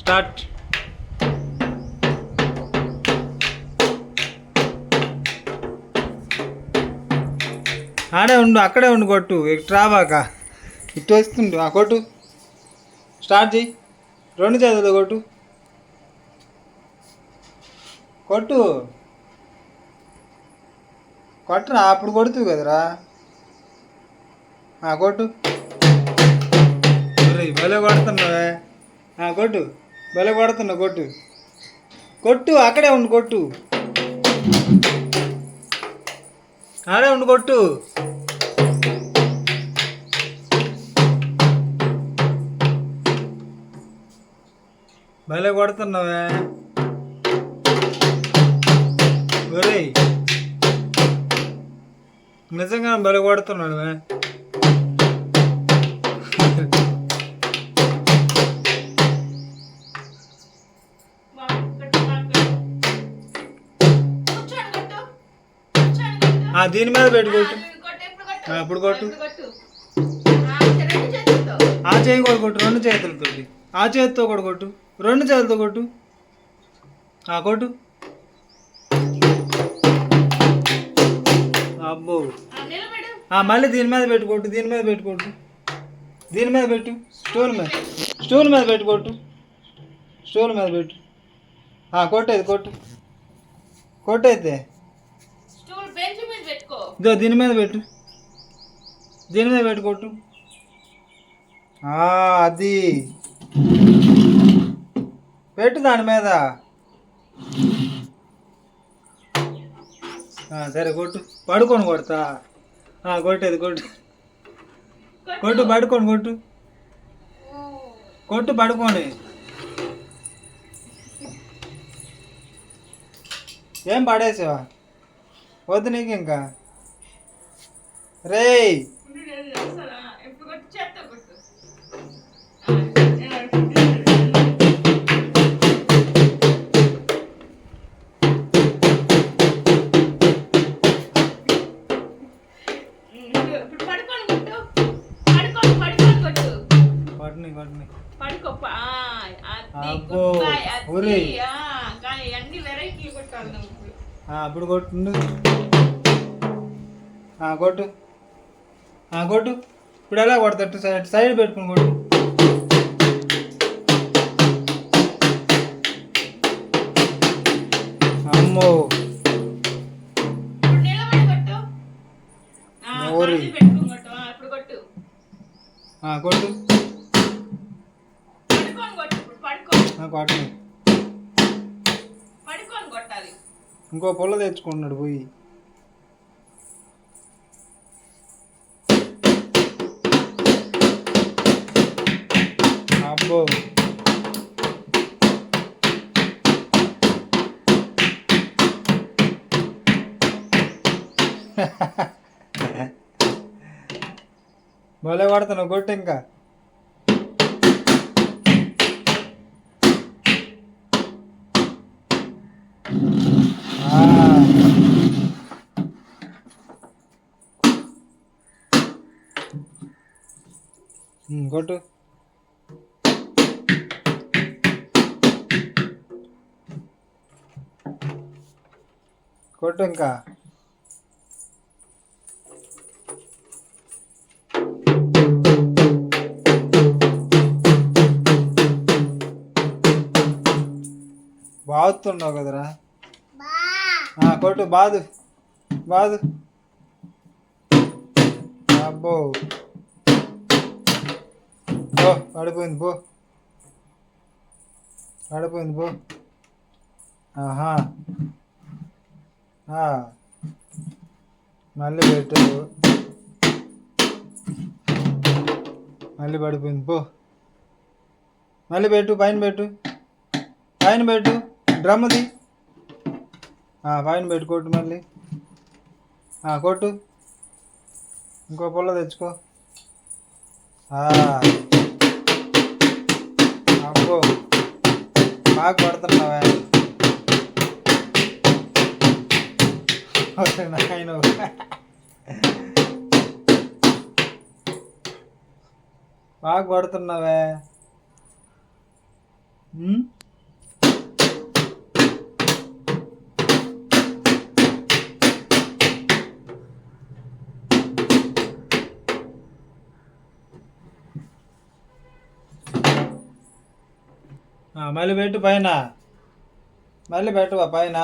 Start. ఆడే ఉండు, అక్కడే ఉండు, కొట్టు. ఇటు రావాక ఇటు వస్తుండు. కొట్టు. స్టార్ట్ చెయ్యి. 2 చేతులు కొట్టు. కొట్టు. కొట్టరా, అప్పుడు కొడుతుంది కదరా. కొట్టు. భలే కొడుతున్నావే. కొట్టు. భలే కొడుతున్నావు. కొట్టు. కొట్టు, అక్కడే ఉండు, కొట్టు. ఆడే ఉండు, కొట్టు. భలే కొడుతున్నావే. ఒరేయ్, నిజంగా భలే కొడుతున్నాడు. దీని మీద పెట్టుకోట్టు. ఇప్పుడు కొట్టు. ఆ చేయి కూడా కొట్టు, 2 చేతులతో. ఆ చేతితో కూడా కొట్టు, 2 చేతులతో కొట్టు. కొట్టు. అబ్బో. మళ్ళీ దీని మీద పెట్టుకోట్టు. దీని మీద పెట్టుకోట్టు. దీని మీద పెట్టు. స్టూల్ మీద పెట్టుకోట్టు. స్టూల్ మీద పెట్టు. కొట్టేది కొట్టు. కొట్టయితే దీని మీద పెట్టు. దీని మీద పెట్టుకోట్టు. అది పెట్టు దాని మీద. సరే కొట్టు. పడుకొని కొడతా. కొట్టేది కొట్టు. కొట్టు, పడుకొని కొట్టు. కొట్టు పడుకొని. ఏం పడేసావా? వద్దు నీకు ఇంకా. రేయ్, అప్పుడు కొట్టు. కొట్టు. కొట్టు. ఇప్పుడు ఎలా కొడతట్టు? సైడ్ పెట్టుకుని కొట్టు. అమ్మో. కొట్టు. కొట్టు. ఇంకో పొల్ల తెచ్చుకున్నాడు పోయి. అబ్బో. భలే కొడుతున్నావు. కొట్టు ఇంకా. కొట్టు. కొట్టు ఇంకా. బాగుతున్నావు కదరా. కొట్టు. బాదు. బాదు. అబ్బో. పడిపోయింది పో. పడిపోయింది పో. మళ్ళీ పెట్టు. మళ్ళీ పడిపోయింది పో. మళ్ళీ పెట్టు. పైన పెట్టు. పైన పెట్టు. డ్రమ్ది పైన పెట్టు. కొట్టు. మళ్ళీ కొట్టు. ఇంకో పొల్ల తెచ్చుకో. అబ్బో, బాగా పడుతున్నావా? నాయన బాగా పడుతున్నావే. ఉమ్? మళ్ళీ పెట్టు పైన, మళ్ళీ పెట్టువా పైన.